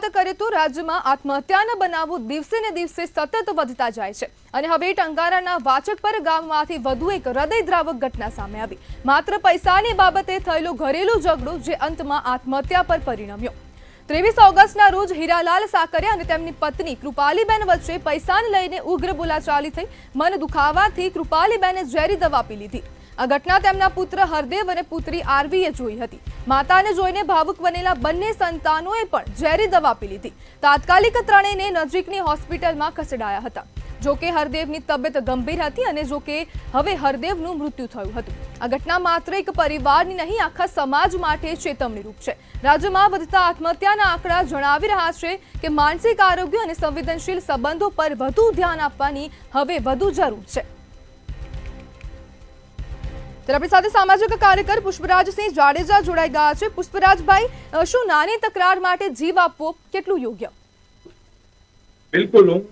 વાત કરીએ તો રાજ્યમાં આત્મહત્યાના બનાવો દિવસે ને દિવસે સતત વધતા જાય છે અને હવે ટંકારાના વાચકપર ગામમાંથી વધુ એક હૃદયદ્રાવક ઘટના સામે આવી। માત્ર પૈસાની બાબતે થયેલો ઘરેલુ ઝઘડો જે અંતમાં આત્મહત્યા પર પરિણમ્યો। 23 ઓગસ્ટના રોજ હીરાલાલ સાકરિયા અને તેમની પત્ની કૃપાલીબેન વચ્ચે પૈસાને લઈને ઉગ્ર બોલાચાલી થઈ। મન દુખાવાથી કૃપાલીબેને ઝેરી દવા પી લીધી। આ ઘટના તેમના પુત્ર હરદેવ અને પુત્રી આરવીએ જોઈ હતી। માતાને જોઈને ભાવુક બનેલા બંને સંતાનોએ પણ ઝેરી દવા પી લીધી। તાત્કાલિક ત્રણેયને નજીકની હોસ્પિટલમાં ખસેડાયા હતા। જોકે હરદેવની તબિયત ગંભીર હતી અને જોકે હવે હરદેવનું મૃત્યુ થયું હતું। આ ઘટના માત્ર એક પરિવારની નહીં આખા સમાજ માટે ચેતવણીરૂપ છે। રાજ્યમાં વધતા આત્મહત્યાના આંકડા જણાવી રહ્યા છે કે માનસિક આરોગ્ય અને સંવેદનશીલ સંબંધો પર વધુ ધ્યાન આપવાની હવે વધુ જરૂર છે। ત્યારે આપણી સાથે સામાજિક કાર્યકર પુષ્પરાજસિંહ જાડેજા જોડાઈ ગયા છે। પુષ્પરાજભાઈ, શું નાની તકરાર માટે જીવ આપવો કેટલું યોગ્ય? બિલકુલ, હું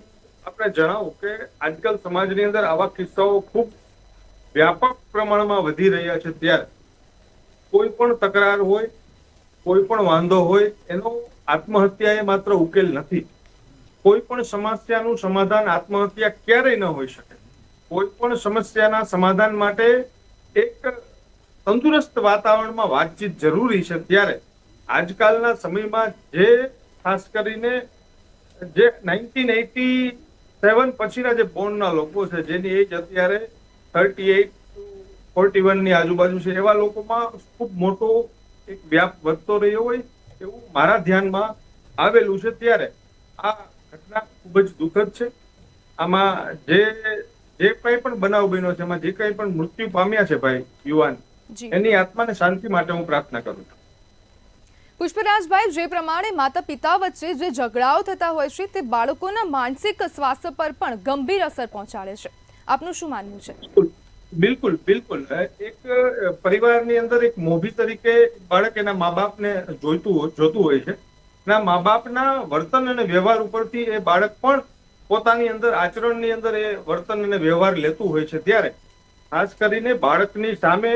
આપણે જણાવું કે આજકાલ સમાજની અંદર આવા કિસ્સાઓ ખૂબ વ્યાપક પ્રમાણમાં વધી રહ્યા છે। ત્યારે કોઈ પણ તકરાર હોય, કોઈ પણ વાંધો હોય, એનો આત્મહત્યા એ માત્ર ઉકેલ નથી। કોઈ પણ સમસ્યાનું સમાધાન આત્મહત્યા ક્યારેય ન હોઈ શકે। કોઈ પણ સમસ્યાના સમાધાન માટે એક તંદુરસ્ત વાતાવરણમાં વાતચીત જરૂરી છે। ત્યારે આજકાલના સમયમાં જે ખાસ કરીને જે 1987 પછીના જે બોર્નના લોકો છે, જેની એજ અત્યારે 38 to 41 ની આજુબાજુ છે, એવા લોકોમાં ખૂબ મોટો એક વ્યાપ વધતો રહ્યો હોય એવું મારા ધ્યાનમાં આવેલું છે। ત્યારે આ ઘટના ખૂબ જ દુઃખદ છે। આમાં જે કંઈ પણ બનાવ બન્યો છે, એમાં જે કંઈ પણ મૃત્યુ પામ્યા છે ભાઈ યુવાન, એની આત્માને શાંતિ માટે હું પ્રાર્થના કરું છું। પુષ્પરાજભાઈ, જે પ્રમાણે માતા પિતા વચ્ચે જે ઝઘડાઓ થતા હોય છે તે બાળકોના માનસિક સ્વાસ્થ્ય પર પણ ગંભીર અસર પહોંચાડે છે। આપનું શું માનવું છે? બિલકુલ બિલકુલ, એક પરિવારની અંદર એક મોભી તરીકે બાળક એના મા બાપને જોતું હોય છે। એના મા બાપના વર્તન અને વ્યવહાર ઉપરથી એ બાળક પણ પોતાની અંદર આચરણની અંદર એ વર્તન અને વ્યવહાર લેતું હોય છે। ત્યારે ખાસ કરીને બાળકની સામે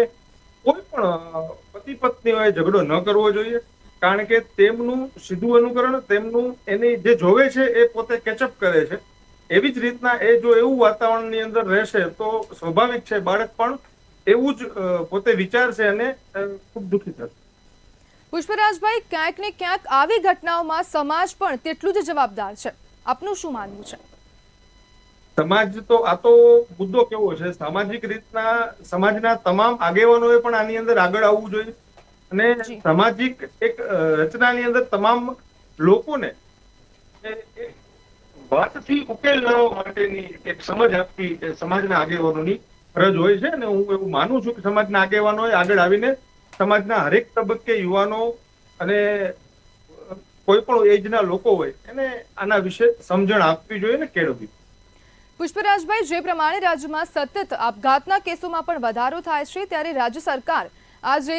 કોઈ પણ પતિ પત્નીઓએ ઝઘડો ન કરવો જોઈએ, કારણ કે તેમનું સીધું અનુકરણ, તેમનું એની જે જોવે છે એ પોતે કેચઅપ કરે છે। એવી જ રીતના એ જો એવું વાતાવરણની અંદર રહેશે તો સ્વાભાવિક છે બાળક પણ એવું જ પોતે વિચારશે અને ખૂબ દુઃખી થશે। પુષ્પરાજભાઈ, ક્યાંક ને ક્યાંક આવી ઘટનાઓમાં સમાજ પણ તેટલું જ જવાબદાર છે। આપનું શું માનવું છે? સમાજ તો આ તો મુદ્દો કેવો છે, સામાજિક રીતના સમાજના તમામ આગેવાનોએ પણ આની અંદર આગળ આવવું જોઈએ અને સામાજિક એક રચનાની અંદર તમામ લોકોને વાતથી ઉકેલ લાવવા માટેની એક સમજ આપવી એ સમાજના આગેવાનોની ફરજ હોય છે। અને હું એવું માનું છું કે સમાજના આગેવાનોએ આગળ આવીને સમાજના હરેક તબક્કે યુવાનો અને કોઈ પણ એજના લોકો હોય એને આના વિશે સમજણ આપવી જોઈએ ને કેળવવી। પુષ્પરાજભાઈ, જે પ્રમાણે રાજ્યમાં સતત આપઘાતના કેસોમાં પણ વધારો થાય છે, ત્યારે રાજ્ય સરકાર આ જે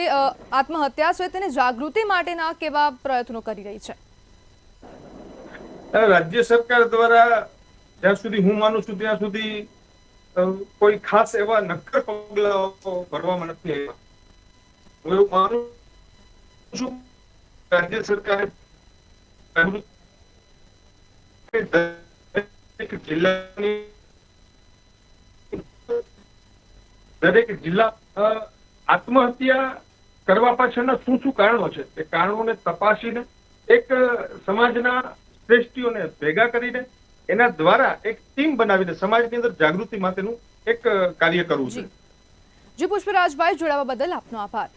આત્મહત્યા છે તેને જાગૃતિ માટેના કેવા પ્રયત્નો કરી રહી છે? રાજ્ય સરકાર દ્વારા જ્યાં સુધી હું માનું છું ત્યાં સુધી કોઈ ખાસ એવા નક્કર પગલાઓ ભરવામાં નથી આવ્યા। હું એવું માનું છું રાજ્ય સરકારે દરેક જિલ્લા આત્મહત્યા કરવા પાછળના શું શું કારણો છે એ કારણોને તપાસીને એક સમાજના શ્રેષ્ઠીઓને ભેગા કરીને એના દ્વારા એક ટીમ બનાવીને સમાજની અંદર જાગૃતિ માટેનું એક કાર્ય કરવું છે। જી પુષ્પરાજભાઈ, જોડાવા બદલ આપનો આભાર।